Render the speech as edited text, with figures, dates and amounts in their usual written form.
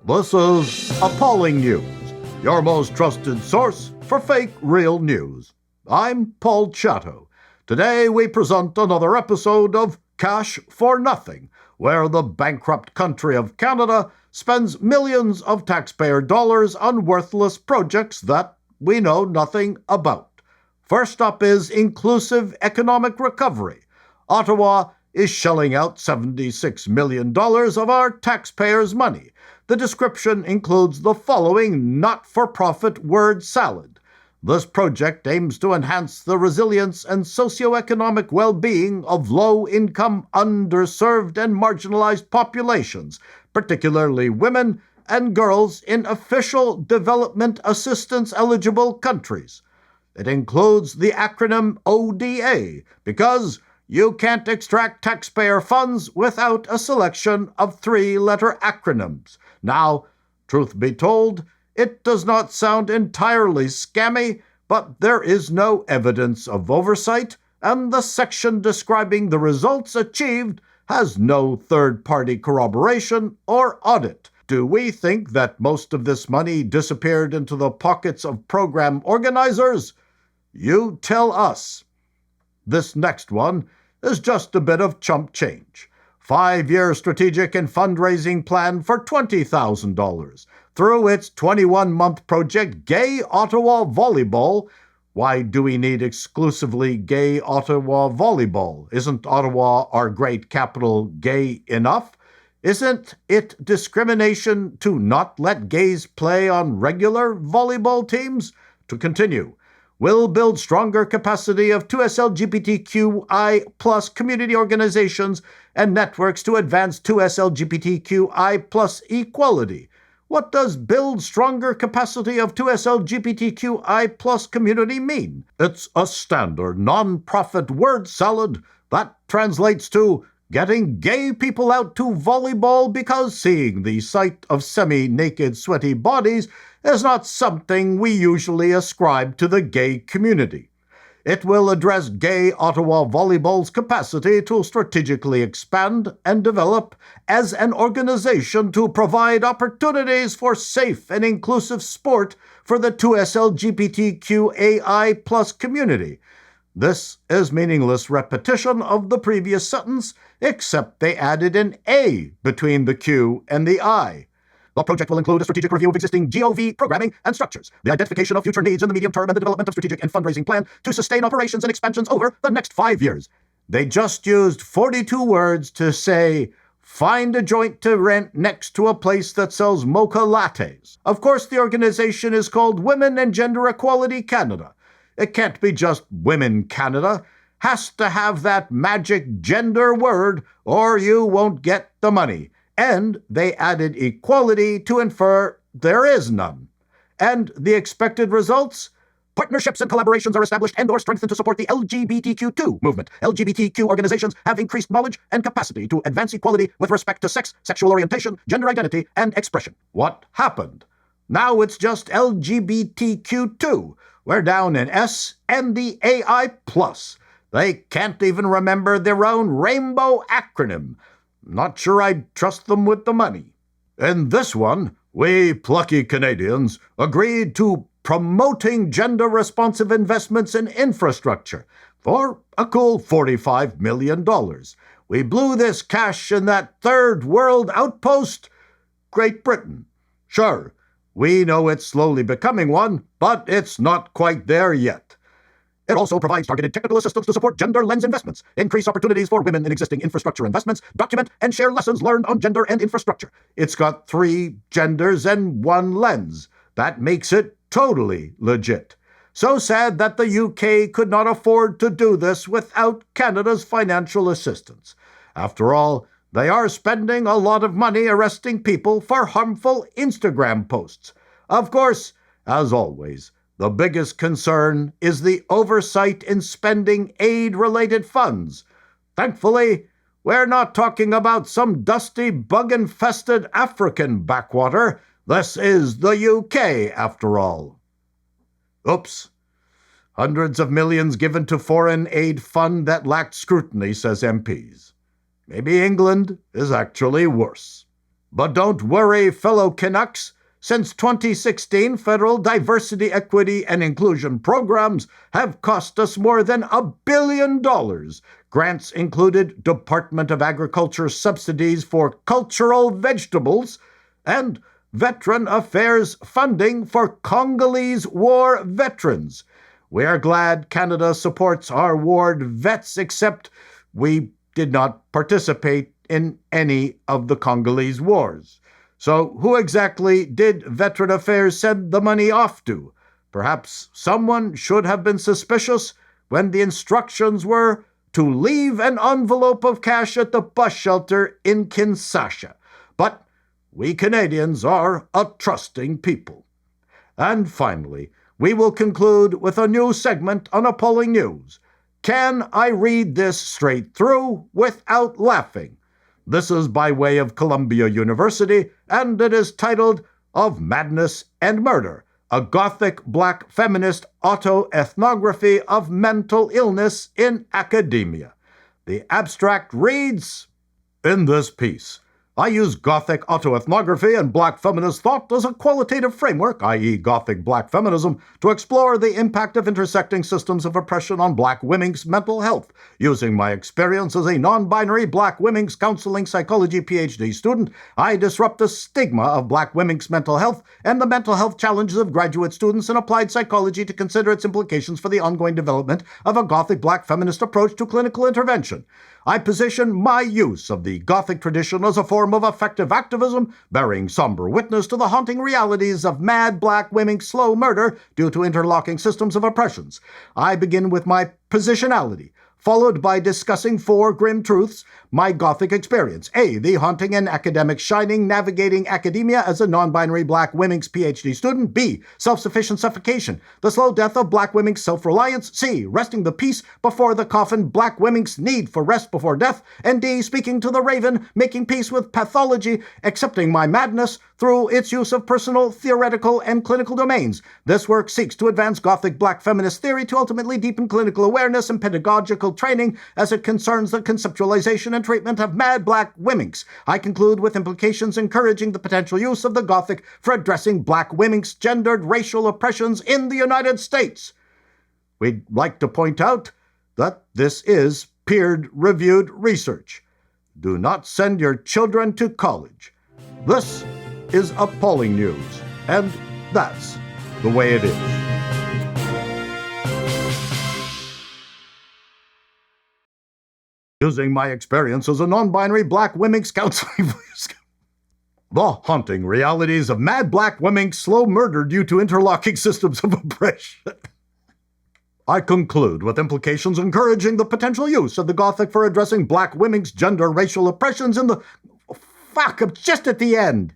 This is Appalling News, your most trusted source for fake real news. I'm Paul Chatto. Today we present another episode of Cash for Nothing, where the bankrupt country of Canada spends millions of taxpayer dollars on worthless projects that we know nothing about. First up is inclusive economic recovery. Ottawa is shelling out $76 million of our taxpayers' money. The description includes the following not-for-profit word salad. This project aims to enhance the resilience and socioeconomic well-being of low-income, underserved, and marginalized populations, particularly women and girls in official development assistance-eligible countries. It includes the acronym ODA because you can't extract taxpayer funds without a selection of three-letter acronyms. Now, truth be told, it does not sound entirely scammy, but there is no evidence of oversight, and the section describing the results achieved has no third-party corroboration or audit. Do we think that most of this money disappeared into the pockets of program organizers? You tell us. This next one is just a bit of chump change. 5-year strategic and fundraising plan for $20,000. Through its 21-month project, Gay Ottawa Volleyball. Why do we need exclusively Gay Ottawa Volleyball? Isn't Ottawa, our great capital, gay enough? Isn't it discrimination to not let gays play on regular volleyball teams? To continue, will build stronger capacity of 2S community organizations and networks to advance 2S equality. What does build stronger capacity of 2S community mean? It's a standard non-profit word salad that translates to getting gay people out to volleyball because seeing the sight of semi-naked, sweaty bodies is not something we usually ascribe to the gay community. It will address Gay Ottawa Volleyball's capacity to strategically expand and develop as an organization to provide opportunities for safe and inclusive sport for the 2S community. This is meaningless repetition of the previous sentence, except they added an A between the Q and the I. The project will include a strategic review of existing GOV programming and structures, the identification of future needs in the medium term, and the development of strategic and fundraising plan to sustain operations and expansions over the next 5 years. They just used 42 words to say, find a joint to rent next to a place that sells mocha lattes. Of course, the organization is called Women and Gender Equality Canada. It can't be just Women Canada. Has to have that magic gender word, or you won't get the money. And they added equality to infer there is none. And the expected results? Partnerships and collaborations are established and or strengthened to support the LGBTQ2 movement. LGBTQ organizations have increased knowledge and capacity to advance equality with respect to sex, sexual orientation, gender identity, and expression. What happened? Now it's just LGBTQ2. We're down in S and the AI+. They can't even remember their own rainbow acronym. Not sure I'd trust them with the money. In this one, we plucky Canadians agreed to promoting gender-responsive investments in infrastructure for a cool $45 million. We blew this cash in that third world outpost, Great Britain. Sure, we know it's slowly becoming one, but it's not quite there yet. It also provides targeted technical assistance to support gender lens investments, increase opportunities for women in existing infrastructure investments, document and share lessons learned on gender and infrastructure. It's got 3 genders and 1 lens. That makes it totally legit. So sad that the UK could not afford to do this without Canada's financial assistance. After all, they are spending a lot of money arresting people for harmful Instagram posts. Of course, as always, the biggest concern is the oversight in spending aid-related funds. Thankfully, we're not talking about some dusty, bug-infested African backwater. This is the UK, after all. Oops. Hundreds of millions given to foreign aid fund that lacked scrutiny, says MPs. Maybe England is actually worse. But don't worry, fellow Canucks. Since 2016, federal diversity, equity, and inclusion programs have cost us more than $1 billion. Grants included Department of Agriculture subsidies for cultural vegetables and Veteran Affairs funding for Congolese war veterans. We are glad Canada supports our war vets, except we did not participate in any of the Congolese wars. So who exactly did Veteran Affairs send the money off to? Perhaps someone should have been suspicious when the instructions were to leave an envelope of cash at the bus shelter in Kinshasa. But we Canadians are a trusting people. And finally, we will conclude with a new segment on Appalling News. Can I read this straight through without laughing? This is by way of Columbia University, and it is titled Of Madness and Murder, a Gothic Black Feminist Autoethnography of Mental Illness in Academia. The abstract reads, in this piece, I use Gothic autoethnography and Black feminist thought as a qualitative framework, i.e. Gothic Black feminism, to explore the impact of intersecting systems of oppression on Black women's mental health. Using my experience as a non-binary Black women's counseling psychology PhD student, I disrupt the stigma of Black women's mental health and the mental health challenges of graduate students in applied psychology to consider its implications for the ongoing development of a Gothic Black feminist approach to clinical intervention. I position my use of the Gothic tradition as a form of effective activism, bearing somber witness to the haunting realities of mad Black women's slow murder due to interlocking systems of oppressions. I begin with my positionality, followed by discussing 4 grim truths, my Gothic experience. A, the haunting and academic shining, navigating academia as a non-binary Black women's PhD student. B, self-sufficient suffocation, the slow death of Black women's self-reliance. C, resting the peace before the coffin, Black women's need for rest before death. And D, speaking to the raven, making peace with pathology, accepting my madness through its use of personal, theoretical, and clinical domains. This work seeks to advance Gothic Black feminist theory to ultimately deepen clinical awareness and pedagogical training as it concerns the conceptualization and treatment of mad Black women's. I conclude with implications encouraging the potential use of the Gothic for addressing Black women's gendered racial oppressions in the United States. We'd like to point out that this is peer-reviewed research. Do not send your children to college. This is Appalling News, and that's the way it is. Using my experience as a non-binary Black women's counseling, the haunting realities of mad Black women's slow murder due to interlocking systems of oppression. I conclude with implications encouraging the potential use of the Gothic for addressing Black women's gender racial oppressions in the... Fuck, I'm just at the end.